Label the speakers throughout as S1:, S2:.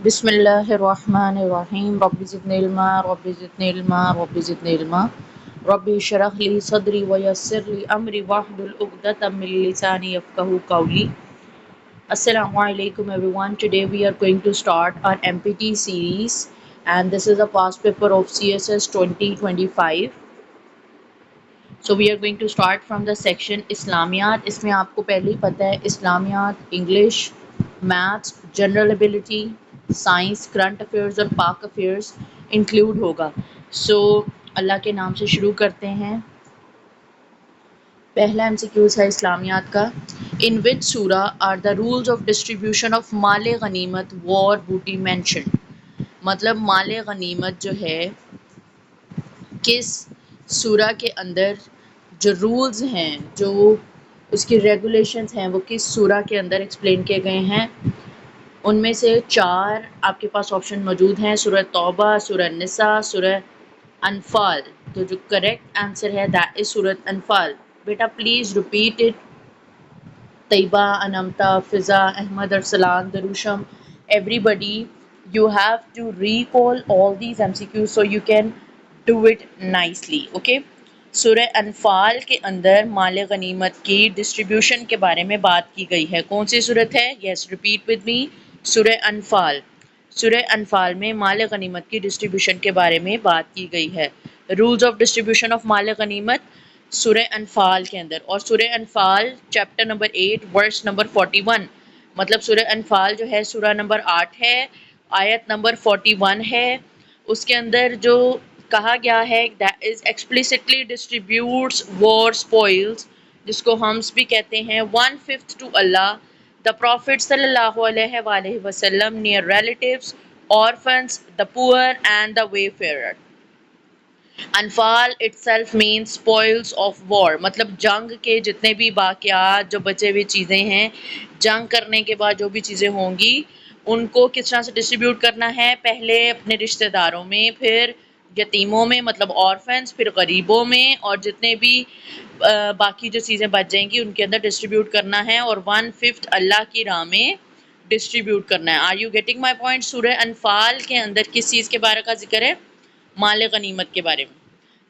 S1: بسم اللہ الرحمن الرحیم رب زدنی علما رب زدنی علما رب زدنی علما رب اشرح لی صدری ویسر لی امری واحلل عقدۃ من لسانی یفقهوا قولی. Assalamu alaikum everyone. Today we are going to start our MPT series and this is a past paper of CSS 2025. So we are going to start from the section اسلامیات. اس میں آپ کو پہلے ہی پتہ ہے اسلامیات English, maths, general ability, science, current affairs اور Pak affairs include ہوگا. سو اللہ کے نام سے شروع کرتے ہیں. پہلا ایم سی کیوز ہے اسلامیات کا. ان وچ سورہ are the rules of distribution of مال غنیمت وار بوٹی مینشن. مطلب مال غنیمت جو ہے کس سورہ کے اندر جو رولز ہیں، جو اس کی ریگولیشنز ہیں، وہ کس سورہ کے اندر ایکسپلین کیے گئے ہیں. ان میں سے 4 آپ کے پاس آپشن موجود ہیں: سورہ توبہ، سورہ نساء، سورہ انفال. تو جو کریکٹ آنسر ہے دیٹ از سورہ انفال. بیٹا پلیز ریپیٹ اٹ. طیبہ، انمتا، فضا، Ahmad, Arsalan, دروشم، everybody you have to recall all these MCQs so you can do it nicely. okay. سورہ انفال کے اندر مال غنیمت کی ڈسٹریبیوشن کے بارے میں بات کی گئی ہے. کون سی صورت ہے؟ یس ریپیٹ ود می. سورہ انفال. سورہ انفال میں مال غنیمت کی ڈسٹریبیوشن کے بارے میں بات کی گئی ہے. رولز آف ڈسٹریبیوشن آف مال غنیمت سورہ انفال کے اندر. اور سورہ انفال چیپٹر نمبر 8 ورس نمبر 41. مطلب سورہ انفال جو ہے سورہ نمبر 8 ہے، آیت نمبر 41 ہے. اس کے اندر جو کہا گیا ہے that is explicitly distributes war spoils، جس کو ہمس بھی کہتے ہیں، 1/5 to Allah, the Prophet صلی اللہ علیہ وآلہ وسلم، near relatives, orphans, the poor and the wayfarer. Anfal itself means spoils of war. مطلب جنگ کے جتنے بھی باقیات، جو بچے ہوئے چیزیں ہیں، جنگ کرنے کے بعد جو بھی چیزیں ہوں گی ان کو کس طرح سے ڈسٹریبیوٹ کرنا ہے. پہلے اپنے رشتہ داروں میں، پھر یتیموں میں مطلب آرفنس، پھر غریبوں میں، اور جتنے بھی باقی جو چیزیں بچ جائیں گی ان کے اندر ڈسٹریبیوٹ کرنا ہے. اور 1/5 اللہ کی راہ میں ڈسٹریبیوٹ کرنا ہے. Are you getting my point? سورہ انفال کے اندر کس چیز کے بارے کا ذکر ہے؟ مال غنیمت کے بارے میں.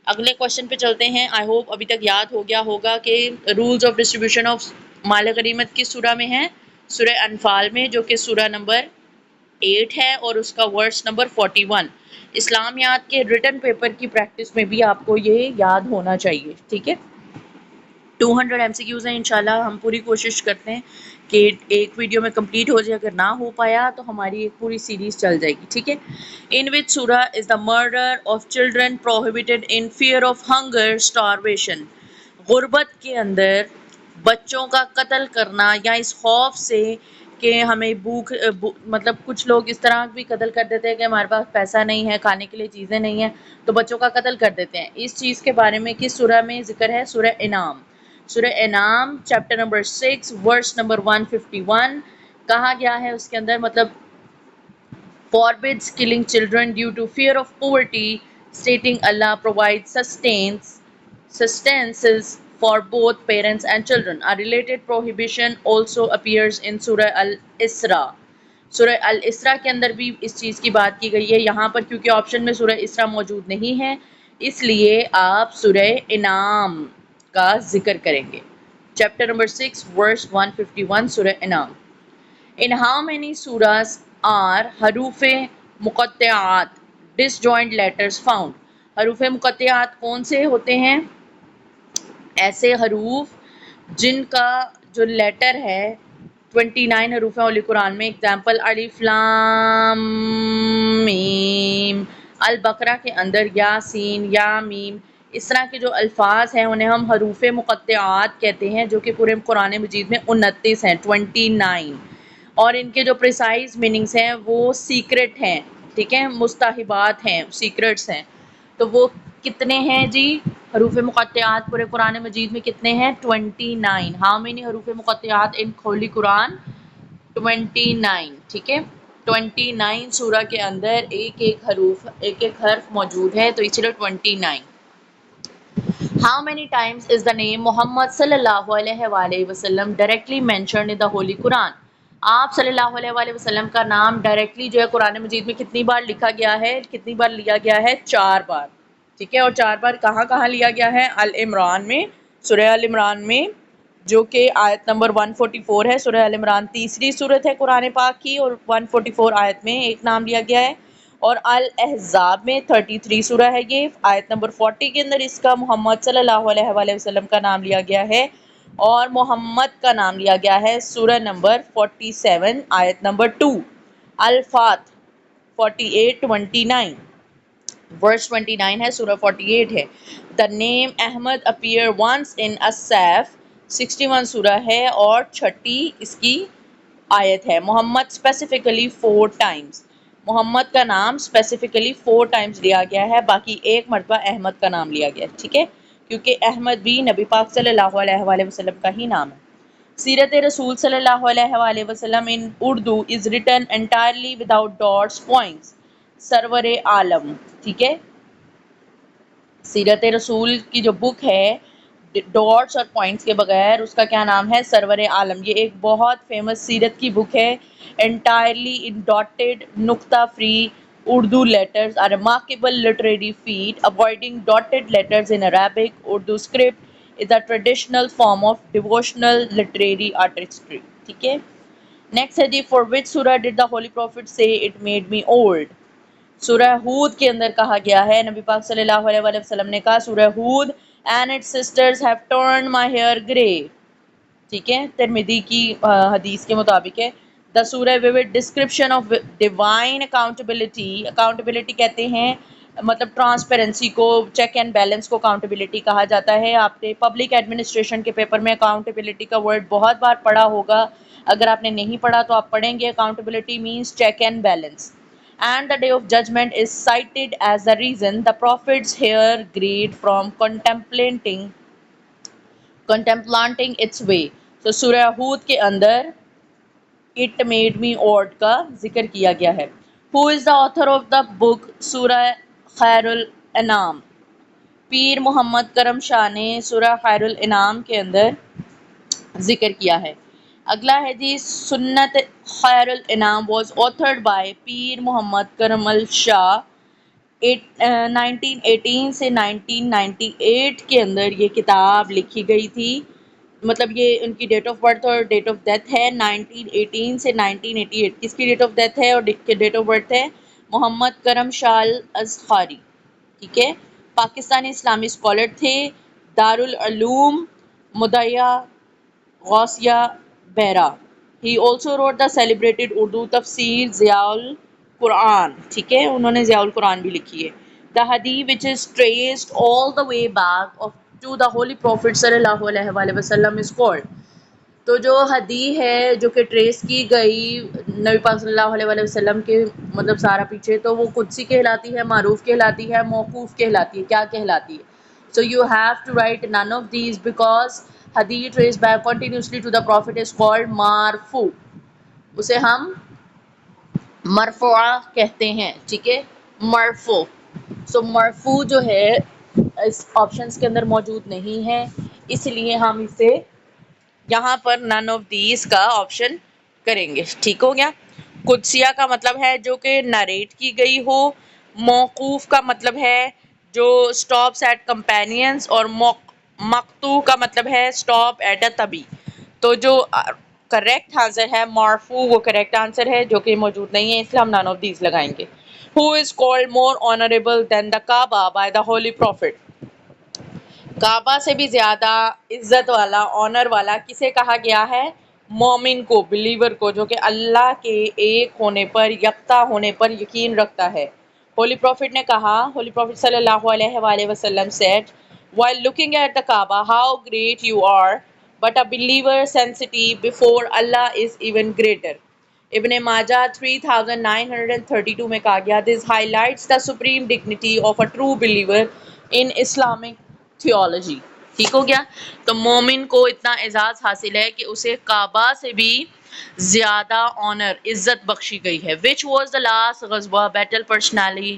S1: اگلے کوشچن پہ چلتے ہیں. آئی ہوپ ابھی تک یاد ہو گیا ہوگا کہ رولز آف ڈسٹریبیوشن آف مال غنیمت کس سورہ میں ہے؟ سورہ انفال میں، جو کہ سورہ نمبر 8 ہے اور اس کا ورس نمبر 41. اسلامیات کے ریٹن پیپر کی پریکٹس میں بھی آپ کو یہ یاد ہونا چاہیے. ٹھیک ہے، 200 MCQs ہیں. انشاءاللہ ہم پوری کوشش کرتے ہیں کہ ایک ویڈیو میں کمپلیٹ ہو جائے. اگر نہ ہو پایا تو ہماری ایک پوری سیریز چل جائے گی. ٹھیک ہے. ان وچ سورہ is the murder of children prohibited in fear of hunger starvation. غربت کے اندر بچوں کا قتل کرنا یا اس خوف سے کہ ہمیں بھوک مطلب کچھ لوگ اس طرح بھی قتل کر دیتے ہیں کہ ہمارے پاس پیسہ نہیں ہے، کھانے کے لیے چیزیں نہیں ہیں، تو بچوں کا قتل کر دیتے ہیں. اس چیز کے بارے میں کس سورہ میں ذکر ہے؟ سورہ انعام. سورہ انعام چیپٹر نمبر 6 ورس نمبر 151. کہا گیا ہے اس کے اندر مطلب forbids killing children due to fear of poverty, stating Allah provides sustenance for both parents and children. A related prohibition also appears in Surah Al-Isra. سورہ الاسراء کے اندر بھی اس چیز کی بات کی گئی ہے. یہاں پر کیونکہ آپشن میں سورہ اسراء موجود نہیں ہے اس لیے آپ سورہ انعام کا ذکر کریں گے. چیپٹر نمبر 6 ورس 151 سورہ انعام. In how many surahs are حروف مقطعات disjoint letters found؟ حروف مقطعات کون سے ہوتے ہیں؟ ایسے حروف جن کا جو لیٹر ہے 29 حروف ہیں اولی قرآن میں. اگزامپل الف لام میم. البقرہ کے اندر یاسین، یا میم. اس طرح کے جو الفاظ ہیں انہیں ہم حروف مقطعات کہتے ہیں، جو کہ پورے قرآن مجید میں 29 ہیں، 29. اور ان کے جو پریسائز میننگز ہیں وہ سیکرٹ ہیں. ٹھیک ہے، مستحبات ہیں، سیکرٹس ہیں. تو وہ کتنے ہیں جی؟ حروف مقطعات پورے قرآن مجید میں کتنے ہیں؟ 29. ہاؤ مینی حروف مقطعات ان ہولی قرآن؟ 29. ٹھیک ہے، 29 سورہ کے اندر ایک ایک حرف موجود ہے، تو اس لیے 29. How many times is the name Muhammad صلی اللہ علیہ وآلہ وسلم directly mentioned in the Holy Quran؟ آپ صلی اللہ علیہ وآلہ وسلم کا نام ڈائریکٹلی جو ہے قرآن مجید میں کتنی بار لکھا گیا ہے، کتنی بار لیا گیا ہے؟ 4 بار. ٹھیک ہے، اور 4 بار کہاں کہاں لیا گیا ہے؟ ال عمران میں، سورہ ال عمران میں، جو کہ آیت نمبر 144 ہے. سورہ ال عمران تیسری صورت ہے قرآن پاک کی، اور 144 آیت میں ایک نام لیا گیا ہے. اور الاحزاب میں 33 سورہ ہے، یہ آیت نمبر 40 کے اندر اس کا محمد صلی اللہ علیہ وآلہ وسلم کا نام لیا گیا ہے. اور محمد کا نام لیا گیا ہے سورہ نمبر 47 آیت نمبر 2. الفات 48:29 ورس 29 ہے، سورہ 48 ہے. دا نیم احمد اپیئر ونس ان الصف 61 سورہ ہے، اور 6 اس کی آیت ہے. محمد اسپیسیفکلی 4 ٹائمز، محمد کا نام اسپیسیفکلی 4 ٹائمز لیا گیا ہے، باقی ایک مرتبہ احمد کا نام لیا گیا ہے. ٹھیک ہے، کیونکہ احمد بھی نبی پاک صلی اللہ علیہ وآلہ وسلم کا ہی نام ہے. سیرت رسول صلی اللہ علیہ وآلہ وسلم ان Urdu is written entirely without dots points. سرور عالم. ٹھیک ہے، سیرت رسول کی جو بک ہے ڈاٹس اور پوائنٹس کے بغیر، اس کا کیا نام ہے؟ سرور عالم. یہ ایک بہت فیمس سیرت کی بک ہے. انٹائرلی ان ڈاٹڈ نقطہ free Urdu letters are remarkable literary feat. Avoiding dotted letters in Arabic Urdu script is a traditional form of devotional literary artistry. ٹھیک ہے، نیکسٹ ہے جی for which surah did the holy prophet say it made me old. سورہ ہود کے اندر کہا گیا ہے، نبی پاک صلی اللہ علیہ وآلہ وسلم نے کہا سورہ ہود and its sisters have turned my hair grey. ٹھیک ہے، ترمذی کی حدیث کے مطابق ہے. The surah viewed description of divine accountability. Accountability کہتے ہیں مطلب ٹرانسپیرنسی کو، چیک اینڈ بیلنس کو اکاؤنٹیبلٹی کہا جاتا ہے. آپ نے پبلک ایڈمنسٹریشن کے پیپر میں اکاؤنٹیبلٹی کا ورڈ بہت بار پڑھا ہوگا، اگر آپ نے نہیں پڑھا تو آپ پڑھیں گے. Accountability means check and balance. And the day of judgment is cited as the reason the prophet's hair grayed from contemplating its way. So سورہ ہود کے اندر It made me old کا ذکر کیا گیا ہے. Who is the author of the book سورہ خیر الانام؟ پیر محمد کرم شاہ نے سورہ خیر الانام کے اندر ذکر کیا ہے. اگلا ہے جی سنت خیر الانام واز authored by پیر محمد کرم شاہ 1918 سے 1998 کے اندر یہ کتاب لکھی گئی تھی. مطلب یہ ان کی ڈیٹ آف برتھ اور ڈیٹ آف ڈیتھ ہے 1918 سے 1988. کس کی ڈیٹ آف ڈیتھ ہے اور ڈیٹ آف برتھ ہے؟ محمد کرم شاہ الازخاری. ٹھیک ہے، پاکستانی اسلامی اسکالر تھے. دارالعلوم مدعیہ غوثیہ بحرہ. He also wrote the celebrated Urdu تفسیر ضیاء القرآن. ٹھیک ہے، انہوں نے ضیاء القرآن بھی لکھی ہے. The hadith which is traced all the way back to the holy prophet صلی اللہ علیہ وآلہ وسلم is called. تو جو حدیث ہے جو کہ ٹریس کی گئی نبی پاک صلی اللہ علیہ وآلہ وسلم کے مطلب سارا پیچھے، تو وہ قدسی کہلاتی ہے، معروف کہلاتی ہے، موقوف کہلاتی ہے. کیا کہلاتی ہے؟ So you have to write none of these because hadith traced back continuously to the prophet is called marfu. اسے ہم مرفوعہ کہتے ہیں. ٹھیک ہے، مرفوع. سو مرفوع جو ہے اس آپشنس کے اندر موجود نہیں ہے، اس لیے ہم اسے یہاں پر نن آف دیز کا آپشن کریں گے. ٹھیک ہو گیا. قدسیہ کا مطلب ہے جو کہ نریٹ کی گئی ہو. موقوف کا مطلب ہے جو سٹاپس ایٹ کمپینینز، اور مقطوع کا مطلب ہے سٹاپ ایٹ اے تبی. تو جو کریکٹ آنسر ہے مرفوع، وہ کریکٹ آنسر ہے جو کہ موجود نہیں ہے، اس لیے ہم نان آف دیز لگائیں گے. Who is called more honorable than the Kaaba by the Holy Prophet? کعبہ سے بھی زیادہ عزت والا، آنر والا کسے کہا گیا ہے؟ مومن کو، بلیور کو، جو کہ اللہ کے ایک ہونے پر، یکتا ہونے پر یقین رکھتا ہے. ہولی پروفٹ نے کہا، ہولی پروفٹ صلی اللہ علیہ وآلہ وسلم said while looking at the Kaaba how great you are but a believer's sanctity before Allah is even greater. ابن ماجہ 3932 میں کہا گیا this highlights the supreme dignity of a true believer in Islamic theology. ٹھیک ہو گیا. تو مومن کو اتنا اعزاز حاصل ہے کہ اسے کعبہ سے بھی زیادہ آنر، عزت بخشی گئی ہے. which was the last غزوہ battle personally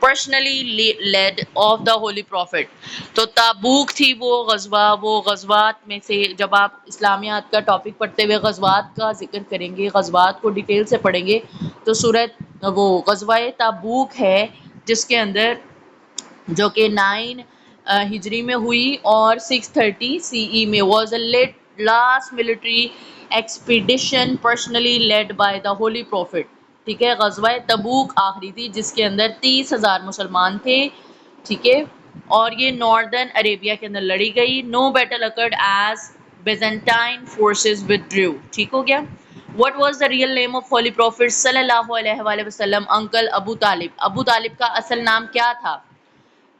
S1: personally led of the holy prophet. تو تابوک تھی وہ غزوہ، وہ غزوات میں سے جب آپ اسلامیات کا ٹاپک پڑھتے ہوئے غزوات کا ذکر کریں گے، غزوات کو ڈیٹیل سے پڑھیں گے، تو سورہ وہ غزوہ تابوک ہے جس کے اندر جو کہ 9 ہجری میں ہوئی اور 630 سی ای میں was a last military expedition personally led by the holy prophet. ٹھیک ہے، غزوہ تبوک آخری تھی جس کے اندر 30,000 مسلمان تھے. ٹھیک ہے، اور یہ ناردرن عربیہ کے اندر لڑی گئی. نو battle occurred as Byzantine forces withdrew. ٹھیک ہو گیا. What was the real name of Holy Prophet صلی اللہ علیہ وآلہ وسلم؟ انکل ابو طالب. ابو طالب کا اصل نام کیا تھا؟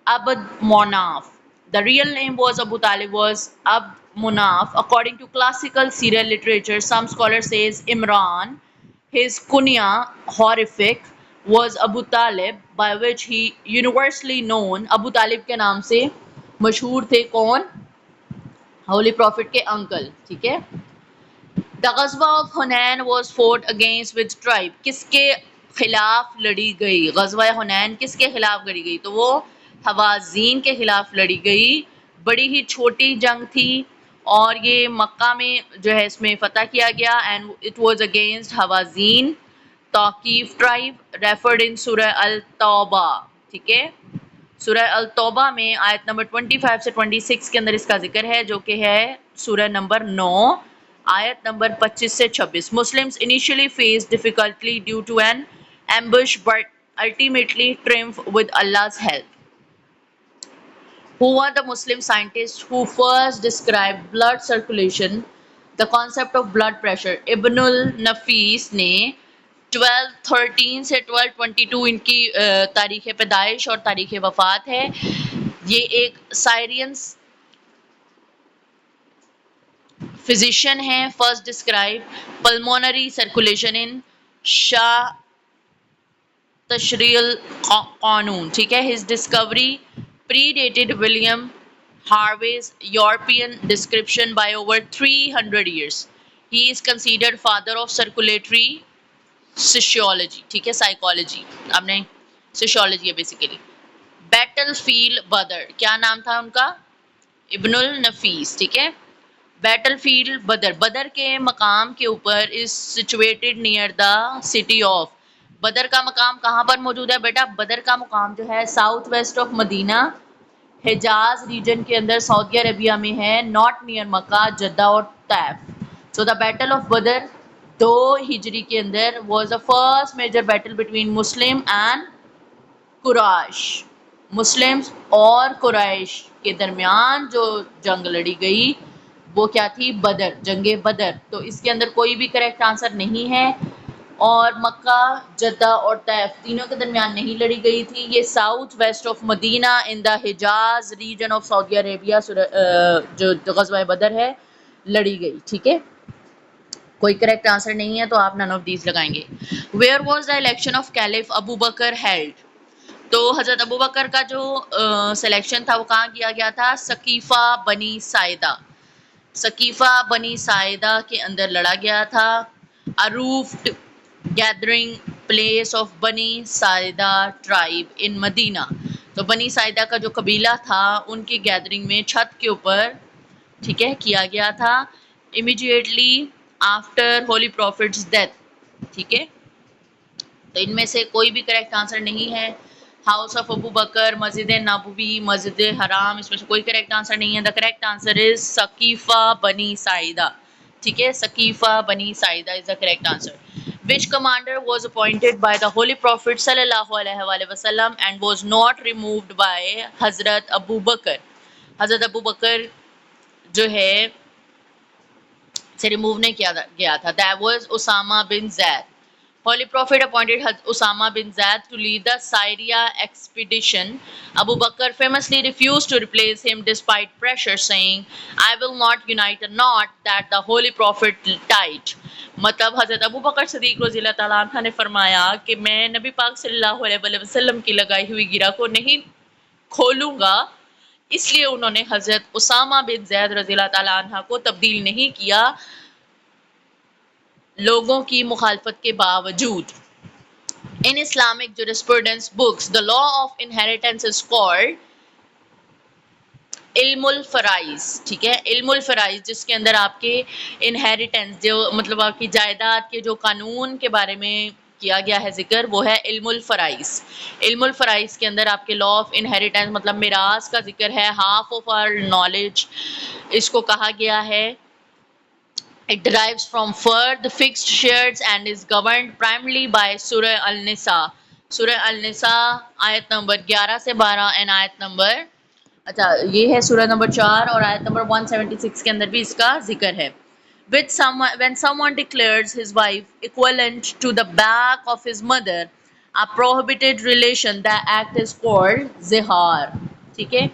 S1: Abd Monaf. The real name was Abu Talib was Abd Monaf. According to classical serial literature, some scholars says Imran. His kunya, horrific, was Abu Talib, by which he universally known. Abu Talib کے نام سے مشہور تھے کون؟ Holy prophet کے uncle. ٹھیک ہے. The Ghazwa of Hunain was fought against which tribe? کس کے خلاف لڑی گئی؟ غزوہ حنین کس کے خلاف لڑی گئی؟ تو وہ حوازین کے خلاف لڑی گئی. بڑی ہی چھوٹی جنگ تھی اور یہ مکہ میں جو ہے اس میں فتح کیا گیا. and it was against Hawazin توقیف ٹرائب referred in سورہ التوبہ. ٹھیک ہے، سورہ التوبہ میں آیت نمبر 25 سے 26 کے اندر اس کا ذکر ہے، جو کہ ہے سورہ نمبر 9 آیت نمبر 25 سے 26. Muslims initially faced difficulty due to an ambush but ultimately triumphed with Allah's help. Who were the Muslim scientists who first described blood circulation, the concept of blood pressure? Ibn al-Nafis نے 1213 سے 1222 ان کی تاریخ پیدائش اور تاریخ وفات ہے. یہ ایک سائرینس فزیشین ہیں. فرسٹ ڈسکرائب پلمونری سرکولیشن ان شاہ تشریع القانون. ٹھیک ہے. His Discovery predated William Harvey's European description by over 300 years. He is considered father of circulatory sociology. ٹھیک ہے، psychology. آپ نے sociology ہے basically. Battlefield Badr. کیا نام تھا ان کا؟ ابن النفیس. ٹھیک ہے. بیٹل فیلڈ بدر، بدر کے مقام کے اوپر is situated near the city of. بدر کا مقام کہاں پر موجود ہے بیٹا؟ بدر کا مقام جو ہے south west of Medina, Hejaz region کے اندر سعودی عربیہ میں ہے، ناٹ نیئر مکہ، جدہ اور طیف. سو دا بیٹل آف بدر 2 ہجری کے اندر was the first major battle between Muslim and Quraysh. Muslims اور قریش کے درمیان جو جنگ لڑی گئی وہ کیا تھی؟ بدر، جنگ بدر. تو اس کے اندر کوئی بھی کریکٹ آنسر نہیں ہے. اور مکہ، جدہ اور طیف تینوں کے درمیان نہیں لڑی گئی تھی. یہ south west of Medina in the Hejaz region of Saudi Arabia جو غزوہ بدر ہے لڑی گئی. ٹھیک ہے، کوئی کریکٹ آنسر نہیں ہے تو آپ نن آف دیز لگائیں گے. Where was the election of caliph Abu Bakr held? تو حضرت ابو بکر کا جو سلیکشن تھا وہ کہاں کیا گیا تھا؟ Saqifah Bani ساعدہ. سقیفہ بنی ساعدہ کے اندر لڑا گیا تھا. اروفڈ گیدرنگ پلیس آف بنی ساعدہ ٹرائب ان مدینہ. تو بنی ساعدہ کا جو قبیلہ تھا ان کی گیدرنگ میں چھت کے اوپر، ٹھیک ہے، کیا گیا تھا immediately after holy prophet's death. ٹھیک ہے، تو ان میں سے کوئی بھی کریکٹ آنسر نہیں ہے. ہاؤس آف ابو بکر، مسجد نبوی، مسجد حرام، اس میں سے کوئی کریکٹ آنسر نہیں ہے. دا correct answer is Saqifah Bani ساعدہ. ٹھیک ہے، Saqifah Bani Saida is the correct answer. Which commander was appointed by the Holy Prophet sallallahu alaihi wasallam and was not removed by حضرت ابو بکر؟ حضرت ابو بکر جو ہے سے ریموو نہیں کیا گیا تھا. That was Osama bin Zaid. Holy Prophet appointed Osama bin Zaid to lead the Syria expedition. Abu Bakr famously refused to replace him despite pressure, saying, I will not unite a knot that the Holy Prophet tied. مطلب حضرت ابو بکر صدیق رضی اللہ تعالیٰ عنہ نے فرمایا کہ میں نبی پاک صلی اللہ علیہ وسلم کی لگائی ہوئی گرہ کو نہیں کھولوں گا. اس لیے انہوں نے حضرت اسامہ بن زید رضی اللہ تعالیٰ عنہ کو تبدیل نہیں کیا لوگوں کی مخالفت کے باوجود. In Islamic jurisprudence books, the law of inheritance is called علم فرائض. ٹھیک ہے, علم الفرائض جس کے اندر آپ کے انہیریٹنس جو مطلب آپ کی جائیداد کے جو قانون کے بارے میں کیا گیا ہے ذکر, وہ ہے علم الفرائض. علم الفرائض کے اندر آپ کے لا آف انہیریٹنس مطلب میراث کا ذکر ہے. ہاف آف آر نالج اس کو کہا گیا ہے. It derives from the fixed shares and is governed primarily by Surah Al-Nisa. Surah Al-Nisa آیت نمبر 11 سے 12 and آیت نمبر اچھا یہ ہے سورہ نمبر 4 اور آیت نمبر 176 کے اندر بھی اس کا ذکر ہے. When someone declares his wife equivalent to the back of his mother, a prohibited relation, the act is called zihar. ٹھیک ہے,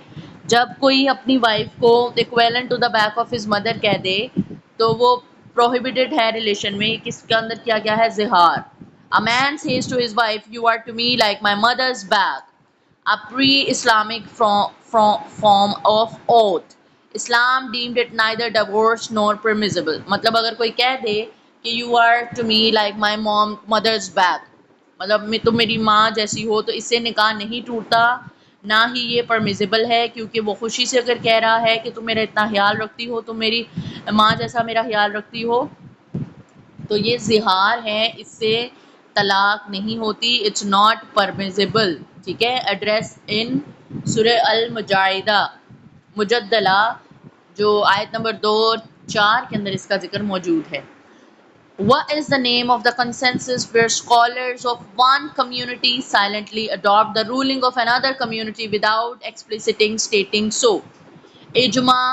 S1: جب کوئی اپنی وائف کو equivalent to the back of his mother کہہ دے تو وہ prohibited ہے ریلیشن میں. کس کے اندر کیا گیا ہے؟ زہار. A man says to his wife, you are to me like my mother's back. A pre-Islamic form of oath. Islam deemed it neither divorce nor permissible. مطلب اگر کوئی کہہ دے کہ you are to me like my mother's back, مطلب تم میری ماں جیسی ہو, تو اس سے نکاح نہیں ٹوٹتا, نہ ہی یہ پرمیزیبل ہے, کیونکہ وہ خوشی سے اگر کہہ رہا ہے کہ تم میرا اتنا خیال رکھتی ہو, تم میری ماں جیسا میرا خیال رکھتی ہو, تو یہ زہار ہے, اس سے طلاق نہیں ہوتی. It's not permissible. ٹھیک ہے, ایڈریس ان سورہ المجادلہ مجدلہ جو آیت نمبر 2-4 کے اندر اس کا ذکر موجود ہے. What is the name of the consensus where scholars of one community silently adopt the ruling of another community without explicitly stating so? اجماع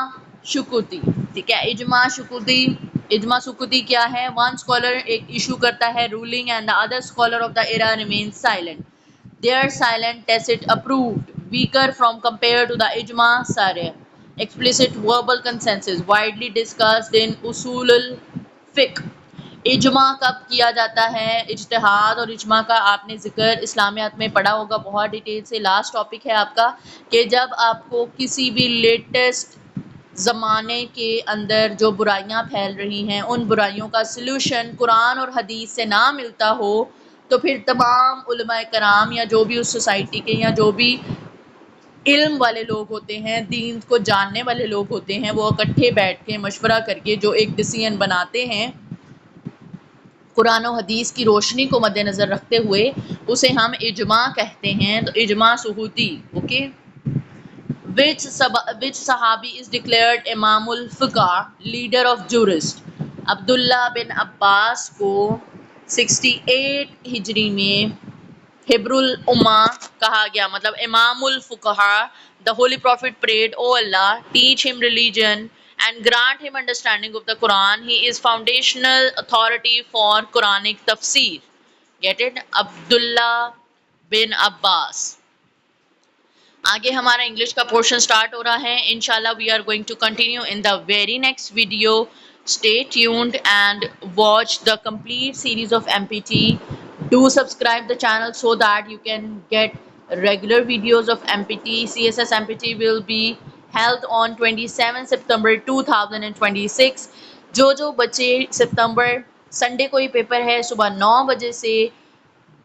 S1: سکوتی. ٹھیک ہے, اجماع سکوتی. اجماع سکوتی کیا ہے؟ ون اسکالر ایک ایشو کرتا ہے ruling and the other scholar of the era remains silent. Their silent tacit approved weaker from compared to the ijma sarih. Explicit verbal consensus widely discussed in usul al-fiqh. اجماع کب کیا جاتا ہے؟ اجتہاد اور اجماع کا آپ نے ذکر اسلامیات میں پڑھا ہوگا بہت ڈیٹیل سے. لاسٹ ٹاپک ہے آپ کا کہ جب آپ کو کسی بھی لیٹسٹ زمانے کے اندر جو برائیاں پھیل رہی ہیں ان برائیوں کا سلوشن قرآن اور حدیث سے نہ ملتا ہو, تو پھر تمام علماء کرام یا جو بھی اس سوسائٹی کے یا جو بھی علم والے لوگ ہوتے ہیں, دین کو جاننے والے لوگ ہوتے ہیں, وہ اکٹھے بیٹھ کے مشورہ کر کے جو ایک ڈیسیژن بناتے ہیں قرآن و حدیث کی روشنی کو مد نظر رکھتے ہوئے, اسے ہم اجماع کہتے ہیں. تو اجماع سکوتی. اوکے. Which صحابی is declared امام الفقہ leader of jurists. عبداللہ بن عباس کو 68 ہجری میں حبر الامہ کہا گیا, مطلب امام الفقہا. The Holy Prophet prayed, "O Allah, teach him religion and grant him understanding of the Quran. He is foundational authority for Quranic tafsir." Get it? عبداللہ بن عباس. آگے ہمارا انگلش کا پورشن سٹارٹ ہو رہا ہے. انشاءاللہ we are going to continue in the very next video. Stay tuned and watch the complete series of MPT. Do subscribe the channel so that you can get regular videos of MPT. CSS MPT will be held on 27 September 2026. جو بچے سپتمبر Sunday کو ہی paper ہے صبح 9 بجے سے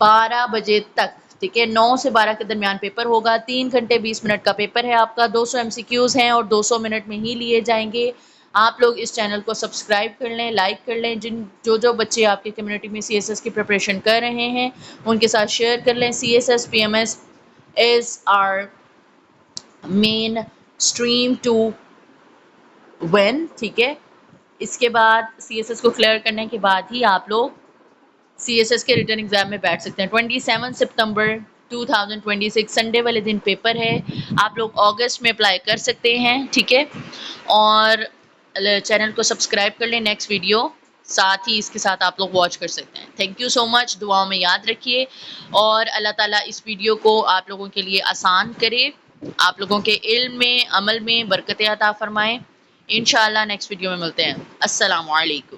S1: 12 بجے تک. ٹھیک ہے, 9 سے 12 کے درمیان پیپر ہوگا. 3 گھنٹے 20 منٹ کا پیپر ہے آپ کا. 200 MCQs ہیں اور 200 منٹ میں ہی لیے جائیں گے. آپ لوگ اس چینل کو سبسکرائب کر لیں, لائک کر لیں. جو بچے آپ کی کمیونٹی میں CSS کی پریپریشن کر رہے ہیں ان کے ساتھ شیئر کر لیں. CSS PMS is our main stream to win. ٹھیک ہے, اس کے بعد CSS کو کلیئر کرنے کے بعد ہی آپ لوگ CSS کے ریٹن ایگزام میں بیٹھ سکتے ہیں. 27 سپتمبر 2026 سنڈے والے دن پیپر ہے. آپ لوگ اگست میں اپلائی کر سکتے ہیں. ٹھیک ہے, اور چینل کو سبسکرائب کر لیں. نیکسٹ ویڈیو ساتھ ہی اس کے ساتھ آپ لوگ واچ کر سکتے ہیں. تھینک یو سو مچ. دعاؤں میں یاد رکھیے اور اللہ تعالیٰ اس ویڈیو کو آپ لوگوں کے لیے آسان کرے, آپ لوگوں کے علم میں عمل میں برکت عطا فرمائیں. انشاءاللہ نیکسٹ ویڈیو میں ملتے ہیں. السلام علیکم.